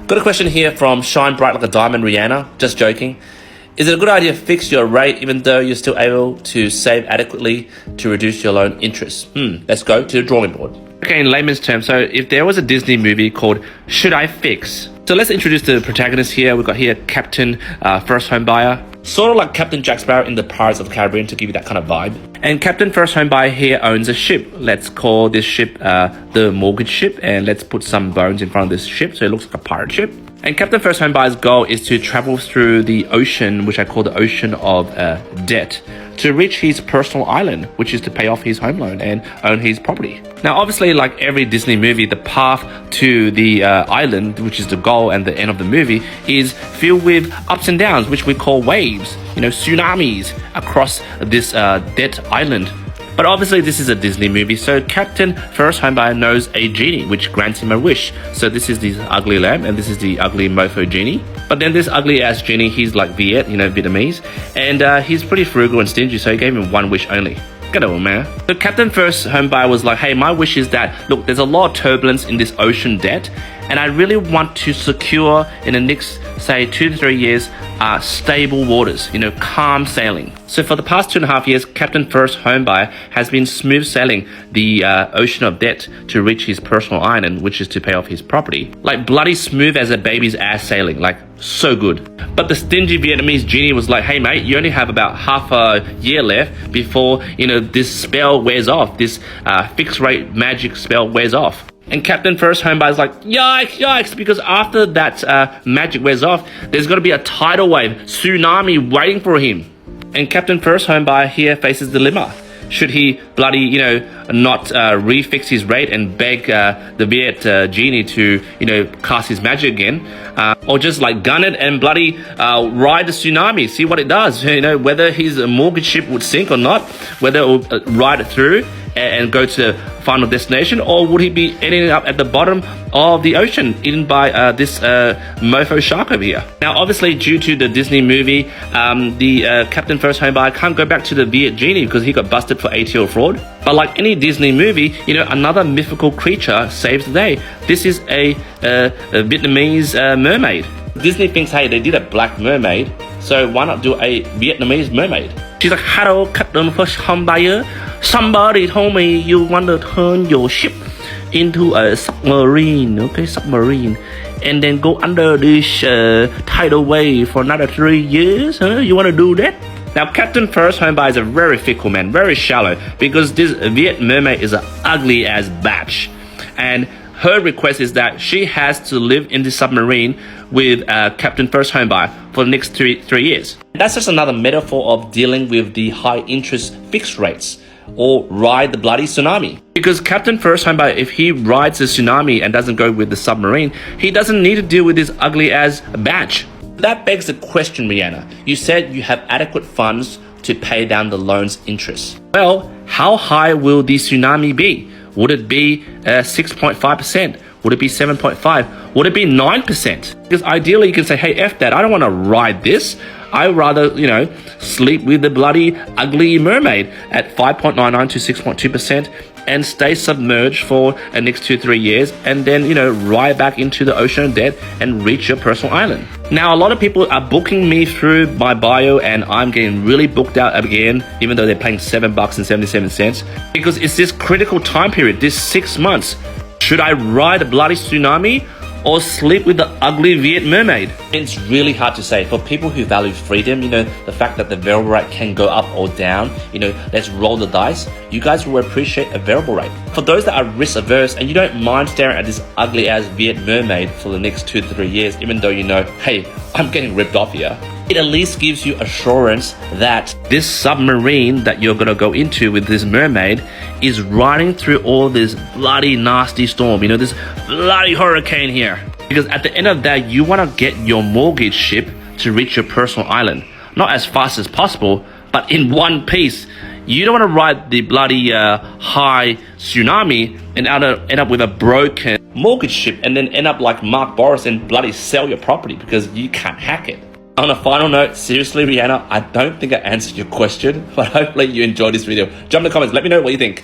Got a question here from Shine Bright Like a Diamond Rihanna. Just joking. Is it a good idea to fix your rate even though you're still able to save adequately to reduce your loan interest? Let's go to the drawing board. Okay, in layman's terms, so if there was a Disney movie called Should I Fix? So let's introduce the protagonist here. We've got here Captain First Home Buyer. Sort of like Captain Jack Sparrow in the Pirates of the Caribbean to give you that kind of vibe. And Captain First Home Buyer here owns a ship. Let's call this ship the mortgage ship, and let's put some bones in front of this ship so it looks like a pirate ship. And Captain First Home Buyer's goal is to travel through the ocean, which I call the ocean of debt, to reach his personal island, which is to pay off his home loan and own his property. Now, obviously, like every Disney movie, the path to the island, which is the goal and the end of the movie, is filled with ups and downs, which we call waves, tsunamis across this debt island. But obviously this is a Disney movie, so Captain First Homebuyer knows a genie, which grants him a wish. So this is the ugly lamb, and this is the ugly mofo genie. But then this ugly ass genie, he's like Viet, Vietnamese, and he's pretty frugal and stingy, so he gave him one wish only. Good old man. So Captain First Homebuyer was like, hey, my wish is that, look, there's a lot of turbulence in this ocean debt, and I really want to secure in the next, say, 2 to 3 years, stable waters, calm sailing. So for the past 2.5 years, Captain First Homebuyer has been smooth sailing the ocean of debt to reach his personal island, which is to pay off his property. Like bloody smooth as a baby's ass sailing, like so good. But the stingy Vietnamese genie was like, hey mate, you only have about half a year left before, this spell wears off, this fixed rate magic spell wears off. And Captain First Homebuyer's like, yikes, because after that magic wears off, there's going to be a tidal wave, tsunami waiting for him. And Captain First Homebuyer here faces the dilemma. Should he bloody, not refix his rate and beg the Viet genie to, cast his magic again, or just like gun it and bloody ride the tsunami, see what it does, whether his mortgage ship would sink or not, whether it will ride it through and go to the final destination, or would he be ending up at the bottom of the ocean eaten by this mofo shark over here? Now, obviously, due to the Disney movie, the Captain First Homebuyer can't go back to the Viet genie because he got busted for ATO fraud. But like any Disney movie, another mythical creature saves the day. This is a Vietnamese mermaid. Disney thinks, hey, they did a black mermaid, so why not do a Vietnamese mermaid? She's like, hello, Captain First Homebuyer. Somebody told me you want to turn your ship into a submarine, and then go under this tidal wave for another 3 years, huh? You want to do that? Now, Captain First Homebuyer is a very fickle man, very shallow, because this Viet mermaid is an ugly ass batch, and her request is that she has to live in the submarine with Captain First Homebuyer for the next three years. That's just another metaphor of dealing with the high interest fixed rates, or ride the bloody tsunami. Because Captain First Homebuyer, if he rides the tsunami and doesn't go with the submarine, he doesn't need to deal with this ugly ass batch. That begs the question, Rihanna. You said you have adequate funds to pay down the loan's interest. Well, how high will the tsunami be? Would it be 6.5%? Would it be 7.5%? Would it be 9%? Because ideally you can say, hey, F that, I don't want to ride this. I'd rather, sleep with the bloody ugly mermaid at 5.99 to 6.2% and stay submerged for the next 2-3 years, and then, ride back into the ocean of debt and reach your personal island. Now, a lot of people are booking me through my bio, and I'm getting really booked out again, even though they're paying $7.77, because it's this critical time period, this 6 months. Should I ride a bloody tsunami or sleep with the ugly Viet mermaid? It's really hard to say. For people who value freedom, the fact that the variable rate can go up or down, let's roll the dice. You guys will appreciate a variable rate. For those that are risk averse and you don't mind staring at this ugly ass Viet mermaid for the next 2 to 3 years, even though hey, I'm getting ripped off here, it at least gives you assurance that this submarine that you're going to go into with this mermaid is riding through all this bloody nasty storm, this bloody hurricane here. Because at the end of that, you want to get your mortgage ship to reach your personal island. Not as fast as possible, but in one piece. You don't want to ride the bloody high tsunami and end up with a broken mortgage ship and then end up like Mark Boris and bloody sell your property because you can't hack it. On a final note, seriously, Rihanna, I don't think I answered your question, but hopefully you enjoyed this video. Jump in the comments, let me know what you think.